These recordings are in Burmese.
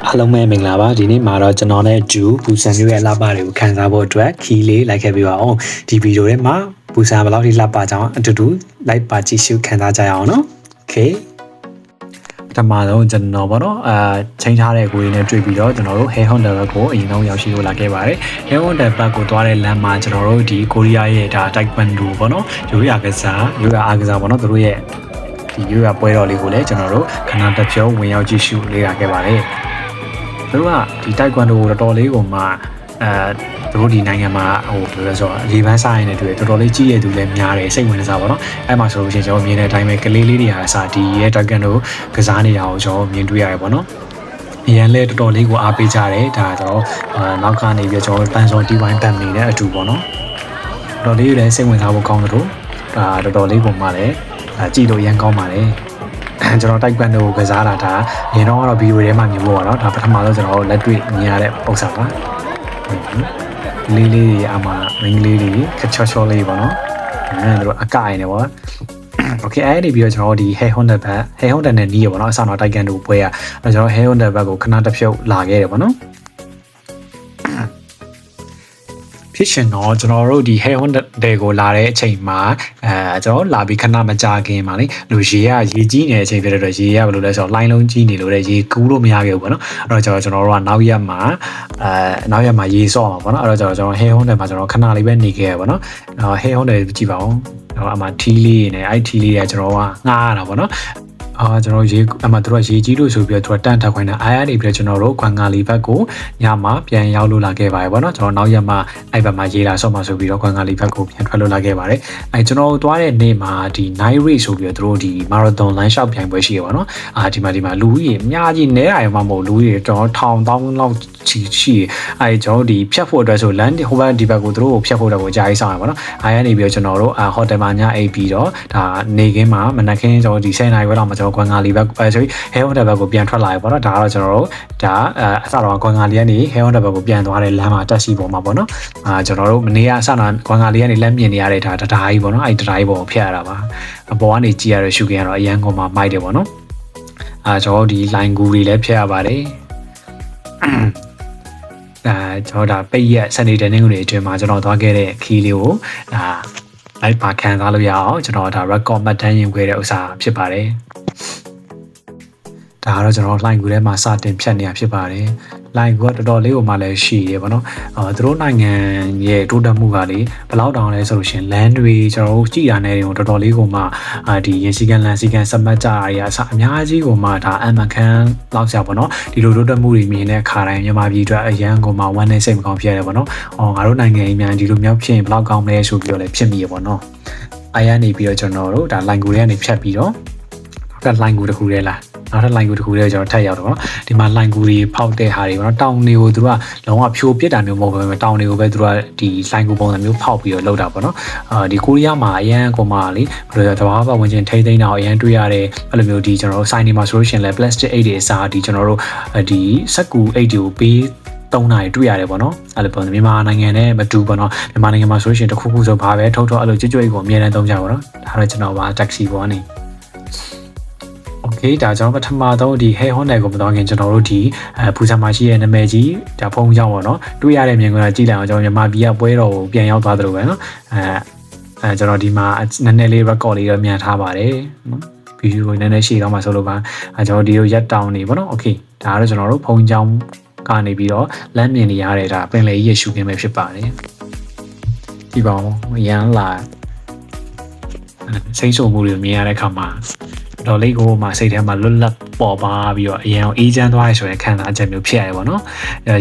အားလုံးပဲမင်္ဂလာပါဒီနေ့မှာတော့ကျွန်တော်နဲ့ဂျူဘူဆန်မျိုးရဲ့လှပတွေကိုခံစားဖို့အတွက်ခီးလေးလိုက်ခဲ့ပြီးပါအောင်ဒီဗီဒီယိုထဲမှာဘူဆန်ဘယ်လောက်ထိလှပကြအောင်အတူတူလိုက်ပါကြည့်ရှုခံစားကြရအောင်နော်โอเคပထမဆုံးကျွန်တော်ပေါ့နော်ချိန်ထားတဲ့ကိုရင်းနဲ့တွေ့ပြီးတော့ကျွန်တော်တို့ Hair Honda ဘက်ကိုအရင်ဆုံးရောက်ရှိလို့လာခဲ့ပါတယ် Hair Honda ဘက်ကိုသွားတဲ့လမ်းမှာကျွန်တော်တို့ဒီကိုရီးယားရဲ့ဒါ Taekwondo ပေါ့နော်ရိုးရာကစားပေါ့နော်သူတို့ရဲ့ဒီရိုးရာပွဲတော်လေးကိုလည်းကျွန်တော်တို့ခဏတစ်ဖြုံးဝင်ရောက်ကြည့်ရှုလေ့လာခဲ့ပါတယ်သူတို့ကဒီတိုက်ကွန်ဒိုကိုတော်တော်လေးကိုမှသူတို့ဒီနိုင်ငံမှာဟိုဘယ်လိုလဲဆိုတော့ရေပန်းစားရင်လည်းတွေ့တော်တော်လေးကြီးရသူလည်းများတယ်စိတ်ဝင်စားပါတော့အဲ့မှာဆိုလို့ရှိရင်ကျွန်တော်မြင်တဲ့အတိုင်းပဲကလေးလေးတွေဟာစာဒီရဲ့တိုက်ကွန်ဒိုကစားနေတာကိုကျွန်တော်မြင်တွေ့ရတယ်ပေါ့နော်အရင်လဲတော်တော်လေးကိုအားပေးကြတယ်ဒါတော့နောက်ကနေပြီးကျွန်တော်ပန်းစောဒီဝိုင်းပတ်နေတဲ့အတူပေါ့နော်တော်တော်လေးလည်းစိတ်ဝင်စားဖို့ကောင်းတယ်လို့ဒါတော်တော်လေးကိုမှလည်းကြည့်လို့ရမ်းကောင်းပါတယ်ကျွန်တော်တိုက်ကွန်ဒိုကိုကစားတာဒါအရင်တော့ဗီဒီယိုထဲမှာမြင်ဖို့ပါတော့ဒါပထမဆုံးကျွန်တော်လက်တွေ့မြင်ရတဲ့ပုံစံပါလေးလေးတွေအမှမင်းလေးတွေခချောချောလေးပေါ့နော်တို့အကအိုင်နေပေါ့โอเคအဲ့ဒီပြီးတော့ကျွန်တော်ဒီ Hair Honda ဘက် Hair Honda နဲ့နီးရပေါ့နော်အဆောင်တော့တိုက်ကွန်ဒိုပွဲရအဲ့ကျွန်တော် Hair Honda ဘက်ကိုခဏတစ်ဖြုတ်လာခဲ့တယ်ပေါ့နော်ဖြစ်ရှင်တော့ကျွန်တော်တို့ဒီ Hair Honda တွေကိုလာတဲ့အချိန်မှာကျွန်တော်လာပြီးခဏမကြာခင်မှာလေလူရေကရေကြီးနေတဲ့အချိန်ဖြစ်တဲ့အတွက်ရေကဘယ်လိုလဲဆိုတော့လိုင်းလုံးကြီးနေလို့လေရေကူးလို့မရခဲ့ဘူးပေါ့နော်အဲ့တော့ကျွန်တော်တို့ကနောက်ရက်မှာရေဆော့မှာပေါ့နော်အဲ့တော့ကျွန်တော် Hair Honda မှာကျွန်တော်ခဏလေးပဲနေခဲ့ရပေါ့နော်Hair Honda ကြည့်ပါဦးအမှထီးလေးနဲ့အဲ့ထီးလေးကကျွန်တော်ကငှားရတာပေါ့နော်ကျွန်တော်ရေအမှတို့ကရေကြီးလို့ဆိုပြီးတော့သူကတန့်ထခွင့်တာအားရနေပြီးတော့ကျွန်တော်တို့ခွန်ငါလီဘက်ကိုညမှာပြန်ရောက်လို့လာခဲ့ပါတယ်ပေါ့နော်ကျွန်တော်နောက်ရက်မှာအဲ့ဘက်မှာရေလာဆော့မှာဆိုပြီးတော့ခွန်ငါလီဘက်ကိုပြန်ထွက်လို့လာခဲ့ပါတယ်ကျွန်တော်သွားတဲ့နေ့မှာဒီ night race ဆိုပြီးတော့တို့ဒီ marathon လမ်းလျှောက်ပြိုင်ပွဲရှိရပါတော့ဒီမှာလူကြီးအများကြီးနဲတာမှမဟုတ်လူကြီးကျွန်တော်ထောင်တောင်းလောက်ရှိကျွန်တော်ဒီဖြတ်ဖို့အတွက်ဆိုလမ်းဟိုဘက်ဒီဘက်ကိုတို့ဖြတ်ဖို့တော့ကိုကြားရေးဆောင်ရပါတော့အားရနေပြီးတော့ကျွန်တော်တို့ဟိုတယ်မှာညအိပ်ပြီးတော့ဒါနေခင်းမှာမနက်ခင်းကျွန်တော်ဒီ10နာရီခွဲလောက်မှာကျွန်တော်ခွန်ငါလီဘက်Hair Honda ဘက်ကိုပြန်ထွက်လာရပေါ့နော်ဒါကတော့ကျွန်တော်တို့ဒါအစတော့ခွန်ငါလီကနေ Hair Honda ဘက်ကိုပြန်သွားတဲ့လမ်းမှာတက်စီပေါ်မှာပေါ့နော်ကျွန်တော်တို့မနေ့ကအစတော့ခွန်ငါလီကနေလမ်းမြင်နေရတဲ့ဒါတံတားကြီးပေါ့နော်အဲ့တံတားကြီးပေါ်ကိုဖျက်ရတာပါအပေါ်ကနေကြည့်ရတဲ့ရှုခင်းကတော့အရန်ကုန်မှာမိုက်တယ်ပေါ့နော်ကျွန်တော်တို့ဒီ line ကူတွေလည်းဖျက်ရပါတယ်ကျွန်တော်ဒါပိတ်ရက်စနေတနေ့တွေအတွင်းမှာကျွန်တော်သွားခဲ့တဲ့ခီးလေးကိုလိုက်ပါခံစားလို့ရအောင်ကျွန်တော်ဒါ record မှတ်တမ်းရင်ခဲ့တဲ့ဥစ္စာဖြစ်ပါတယ်ဒါကတော့ကျွန်တော် line ကူထဲမှာစတင်ဖြတ်နေရဖြစ်ပါတယ် line ကူကတော်တော်လေးကိုမှလည်းရှိတယ်ပေါ့နော်သူတို့နိုင်ငံရဲ့တိုးတက်မှုကလေဘယ်လောက်တောင်လဲဆိုလို့ရှင်လမ်းတွေကျွန်တော်တို့ကြည်ရနေတယ်တော်တော်လေးကိုမှဒီရင်စီကန်လန်စီကန်စမတ်ကြအရာအများကြီးကိုမှဒါအမကန်လောက်ဆရာပေါ့နော်ဒီလိုတိုးတက်မှုတွေမြင်တဲ့ခါတိုင်းမြန်မာပြည်အတွက်အရန်ကိုမှဝမ်းနဲ့စိတ်မကောင်းဖြစ်ရတယ်ပေါ့နော်ငါတို့နိုင်ငံအများဒီလိုမျိုးဖြစ်ရင်ဘယ်လောက်ကောင်းမလဲဆိုပြီးတော့လည်းဖြစ်မိရပေါ့နော်အားရနေပြီးတော့ကျွန်တော်တို့ဒါ line ကူတွေကနေဖြတ်ပြီးတော့က line ကူတစ်ခုတည်းလားနောက်ထပ် line ကူတစ်ခုတည်းကျွန်တော်ထပ်ရောက်တော့ပေါ့နော်ဒီမှာ line ကူတွေဖောက်တဲ့ဟာတွေပေါ့နော်တောင်တွေကိုသူကလုံးဝဖြိုပစ်တာမျိုးမဟုတ်ဘူးတောင်တွေကိုပဲသူကဒီ line ကူပုံစံမျိုးဖောက်ပြီးတော့လုပ်တာပေါ့နော်ဒီကိုရီးယားမှာအရန်ကိုမှလေဘယ်လိုလဲတဘာပတ်ဝန်းကျင်ထိသိမ်းတာအရန်တွေ့ရတယ်အဲ့လိုမျိုးဒီကျွန်တော်တို့ sign တွေမှာဆိုလို့ရှိရင်လည်း plastic အိတ်တွေအစားဒီကျွန်တော်တို့ဒီစက်ကူအိတ်တွေကိုပေး3နာရီတွေ့ရတယ်ပေါ့နော်အဲ့လိုပေါ့မြန်မာနိုင်ငံနဲ့မတူပေါ့နော်မြန်မာနိုင်ငံမှာဆိုလို့ရှိရင်တခုခုဆိုဘာပဲထုတ်အဲ့လိုကြွကြွကိုအများနဲ့သုံးကြပါတော့ဒါတော့ကျွန်တော်ပါတက္ကစီပေါ်ကနေโอเคဒါကျွန်တော်ပထမဆုံးဒီ Hair Honda ကိုမတော်ခင်ကျွန်တော်တို့ဒီပူဇာမှာရှိရဲ့နာမည်ကြီးဒါဖုန်းကြောင်းပေါ့နော်တွေ့ရတဲ့မြင်ကွင်းကကြည့်လိုက်အောင်ကျွန်တော်မြန်မာပြည်ကပွဲတော်ကိုပြန်ရောက်သွားသလိုပဲနော်ကျွန်တော်ဒီမှာနည်းနည်းလေး record လေးတော့မြန်ထားပါတယ်နော်ဗီဒီယိုကိုနည်းနည်းရှေ့တော့မှဆိုလို့ပါကျွန်တော်ဒီလိုရက်တောင်းနေပေါ့နော်โอเคဒါကတော့ကျွန်တော်တို့ဖုန်းကြောင်းကနေပြီးတော့လမ်းမြင်နေရတဲ့ဒါပင်လယ်ကြီးရဲ့ရှုခင်းပဲဖြစ်ပါတယ်ဒီပါဦးရန်လာစိတ်ဆိုးမှုတွေမြင်ရတဲ့အခါမှာတော်လေးကိုမှစိတ်ထဲမှာလွတ်လပ်ပေါ်ပါပြီးတော့အရင်အေးချမ်းသွားရဆိုရင်ခံစားချက်မျိုးဖြစ်ရတယ်ပေါ့နော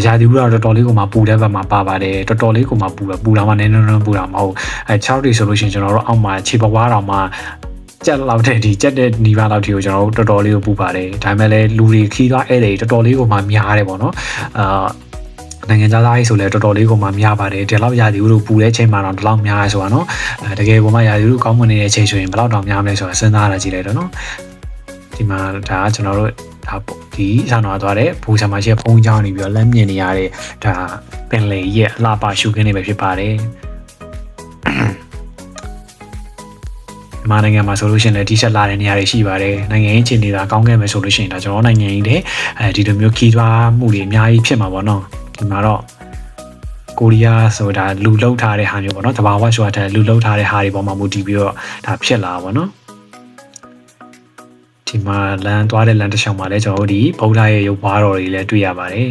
်ရာသီဥတုတော့တော်တော်လေးကိုမှပူတဲ့ဘက်မှာပါပါတယ်တော်တော်လေးကိုမှပူတာမှနည်းနည်းပူတာမဟုတ်6တွေဆိုလို့ရှိရင်ကျွန်တော်တို့အောက်မှာခြေပွားတော်မှာကြက်လောက်တဲ့ဒီကြက်တဲ့နီးပါးလောက်ထိကိုကျွန်တော်တို့တော်တော်လေးကိုပူပါတယ်ဒါပေမဲ့လည်းလူတွေခီးသွားဧည့်သည်တော်တော်လေးကိုမှများတယ်ပေါ့နော်နိုင်ငံသားသားကြီးဆိုလဲတော်တော်လေးကိုမှများပါတယ်ဒီလောက်ရာသီဥတုပူတဲ့အချိန်မှာတော့ဒီလောက်များရဆိုတာနော်တကယ်ကိုမှရာသီဥတုကောင်းမွန်နေတဲ့အချိန်ဆိုရင်ဘယ်လောက်တောင်များမလဲဆိုတာစဉ်းစားရကြည့်လိုက်တော့နော်ဒီမှာဒါကျွန်တော်တို့ဒါဒီဆောင်းတော်သွားတဲ့ဘူဆာမရှိဖုံးချောင်းနေပြီးတော့လက်မြင်နေရတဲ့ဒါပင်လေရဲ့အလှပရှုခင်းနေပဲဖြစ်ပါတယ် မြန်မာနိုင်ငံမှာဆိုလို့ရှိရင်လည်း T-shirt လာတဲ့နေရာတွေရှိပါတယ်နိုင်ငံရေးအခြေအနေသာကောင်းခဲ့မယ်ဆိုလို့ရှိရင်ဒါကျွန်တော်နိုင်ငံကြီးတွေဒီလိုမျိုးခီးသွားမှုတွေအများကြီးဖြစ်မှာပေါ့နော်ဒီမှာတော့ကိုရီးယားဆိုတာလူလှုပ်ထားတဲ့ဟာမျိုးပေါ့နော်တဘာဝရွှာတဲ့လူလှုပ်ထားတဲ့ဟာတွေပေါ်မှာမူတည်ပြီးတော့ဒါဖြစ်လာပါတော့ဒီမှာလမ်းသွားတဲ့လမ်းတစ်လျှောက်မှာလည်းကျွန်တော်တို့ဒီဗုဒ္ဓရဲ့ရုပ်ပွားတော်တွေလည်းတွေ့ရပါတယ်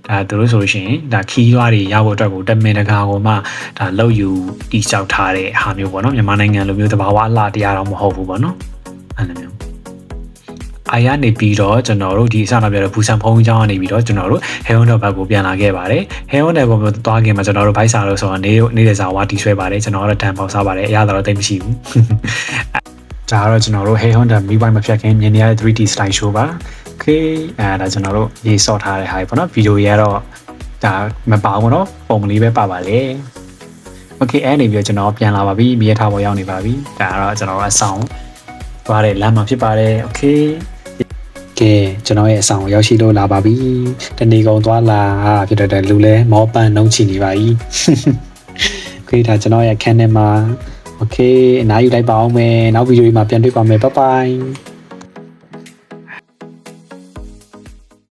ဒါသူတို့ဆိုလို့ရှိရင်ဒါခီးရွာတွေရဖို့အတွက်ကိုတမင်တကာကိုမှဒါလောက်ယူတိစောက်ထားတဲ့ဟာမျိုးပေါ့နော်မြန်မာနိုင်ငံလိုမျိုးတဘာဝအလှတရားတော့မဟုတ်ဘူးပေါ့နော်အဲ့လိုမျိုးအာရနေပြီးတော့ကျွန်တော်တို့ဒီအစနောက်ပြတော့ဘူဆန်ဖုံးကျောင်းကနေပြီးတော့ကျွန်တော်တို့ဟဲဝွန်တော်ဘက်ကိုပြန်လာခဲ့ပါတယ်ဟဲဝွန်တော်ဘက်ကိုသွားခင်မှာကျွန်တော်တို့ဘိုက်စာလို့ဆိုတော့နေတဲ့စာဝါတီဆွဲပါတယ်ကျွန်တော်တို့တန်ပေါက်စားပါတယ်အရသာတော့တိတ်မရှိဘူးဒါကတော့ကျွန်တော်တို့ Hey Honda မိဘမဖြတ်ခင်မြင်နေရတဲ့ 3D slide show ပါ Okay ဒါကျွန်တော်တို့ရေးဆော့ထားတဲ့ဟာပေါ့နော်ဗီဒီယိုရတော့ဒါမပါဘူးနော်ပုံမလေးပဲပါပါလေ Okay အဲ့နေပြီးတော့ကျွန်တော်ပြန်လာပါပြီမြေထားပေါ်ရောက်နေပါပြီဒါကတော့ကျွန်တော်ကအဆောင်သွားတဲ့လမ်းမှာဖြစ်ပါတယ် Okay ကဲကျွန်တော်ရဲ့အဆောင်ရောက်ရှိလို့လာပါပြီတနေကုန်သွားလာဖြစ်တဲ့လူလဲမောပန်းနှုံးချနေပါပြီ Okay ဒါကျွန်တော်ရဲ့ခန်းထဲမှာโอเคအနားယူလိုက်ပါအောင်မယ်နောက်ဗီဒီယိုမှာပြန်တွေ့ပါမယ်ဘိုင်ဘိုင်